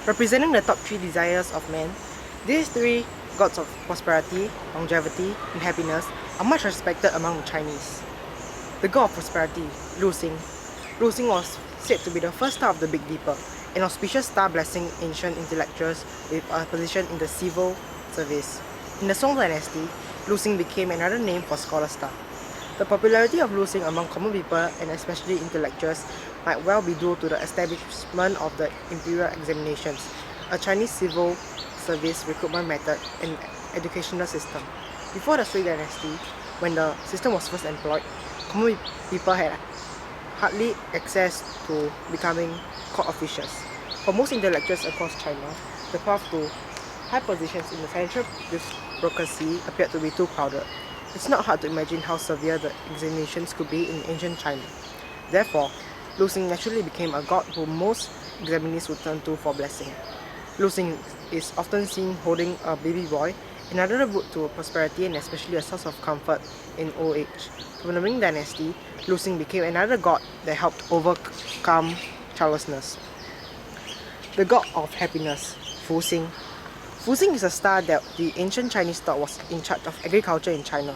Representing the top three desires of man, these three gods of prosperity, longevity, and happiness are much respected among the Chinese. The god of prosperity, Lu Xing. Lu Xing was said to be the first star of the Big Dipper, an auspicious star blessing ancient intellectuals with a position in the civil service. In the Song dynasty, Lu Xing became another name for scholar star. The popularity of Lu Xing among common people and especially intellectuals might well be due to the establishment of the imperial examinations, a Chinese civil service recruitment method and educational system. Before the Sui dynasty, when the system was first employed, common people had hardly access to becoming court officials. For most intellectuals across China, the path to high positions in the financial bureaucracy appeared to be too crowded. It's not hard to imagine how severe the examinations could be in ancient China. Therefore, Lu Xing naturally became a god who most examinees would turn to for blessing. Lu Xing is often seen holding a baby boy, another route to prosperity and especially a source of comfort in old age. From the Ming dynasty, Lu Xing became another god that helped overcome childlessness. The god of happiness, Fu Xing. Fu Xing is a star that the ancient Chinese thought was in charge of agriculture in China.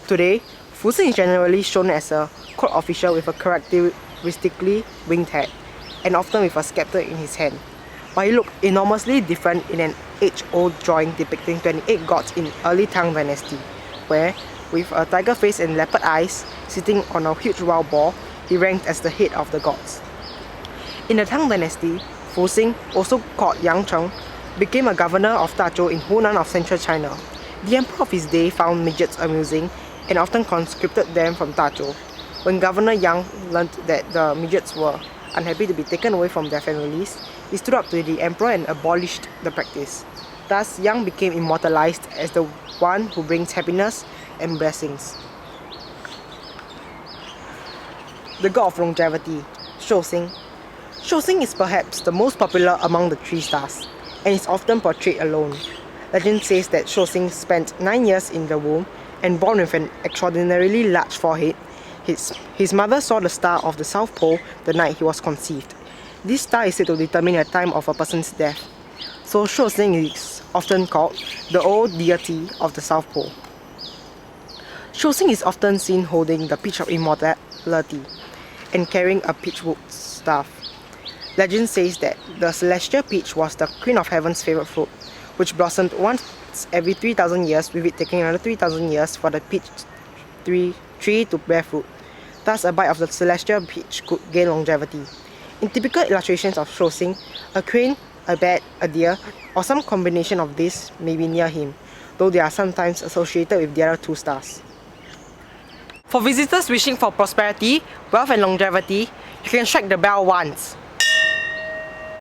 Today, Fu Xing is generally shown as a court official with a characteristically winged head, and often with a scepter in his hand. But he looked enormously different in an age-old drawing depicting 28 gods in early Tang dynasty, where, with a tiger face and leopard eyes, sitting on a huge wild boar, he ranked as the head of the gods. In the Tang dynasty, Fu Xing, also called Yang Cheng, became a governor of Dazhou in Hunan of central China. The emperor of his day found midgets amusing and often conscripted them from Dazhou. When Governor Yang learned that the midgets were unhappy to be taken away from their families, he stood up to the emperor and abolished the practice. Thus, Yang became immortalized as the one who brings happiness and blessings. The god of longevity, Shou Xing. Shou Xing is perhaps the most popular among the three stars, and is often portrayed alone. Legend says that Shou Xing spent 9 years in the womb and born with an extraordinarily large forehead. His mother saw the star of the South Pole the night he was conceived. This star is said to determine the time of a person's death. So Shou Xing is often called the old deity of the South Pole. Shou Xing is often seen holding the peach of immortality and carrying a peachwood staff. Legend says that the celestial peach was the Queen of Heaven's favorite fruit, which blossomed once every 3,000 years, with it taking another 3,000 years for the peach tree to bear fruit. Thus, a bite of the celestial peach could gain longevity. In typical illustrations of Shou Xing, a crane, a bat, a deer, or some combination of these may be near him, though they are sometimes associated with the other two stars. For visitors wishing for prosperity, wealth and longevity, you can strike the bell once.